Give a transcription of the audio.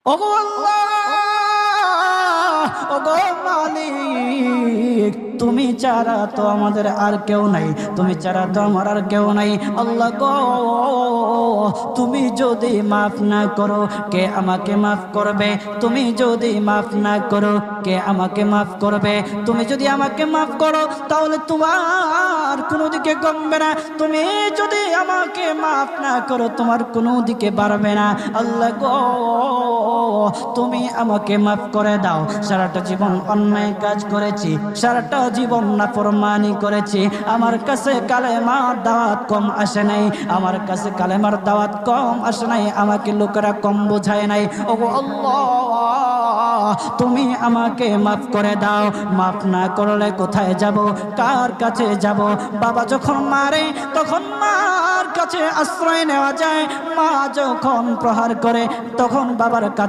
ওগো আল্লাহ, ওগো মালিক, তুমি ছাড়া তো আমাদের আর কেউ নাই, তুমি ছাড়া তো আমার আর কেউ নাই। আল্লাহ গো, তুমি যদি মাফ না করো কে আমাকে মাফ করবে? তুমি যদি মাফ না করো কে আমাকে মাফ করবে? তুমি যদি আমাকে মাফ করো তাহলে তোমার কোনো দিকে কমবে না, তুমি যদি আমাকে মাফ না করো তোমার কোনো দিকে বাড়বে না। আল্লাহ গো, তুমি আমাকে মাফ করে দাও। সারাটা জীবন অন্যায় কাজ করেছি, সারাটা জীবন নাফরমানি করেছি, আমার কাছে কালেমার দাওয়াত কম আসে নাই, আমার কাছে কালেমার দাওয়াত কম আসে নাই, আমাকে লোকেরা কম বোঝায় নাই। ওগো আল্লাহ, তুমি আমাকে মাফ করে দাও। মাফ না করলে কোথায় যাব, কার কাছে যাব? বাবা যখন মারে তখন মার কাছে আশ্রয় নেওয়া যায়, মা যখন প্রহার করে তখন বাবার কাছে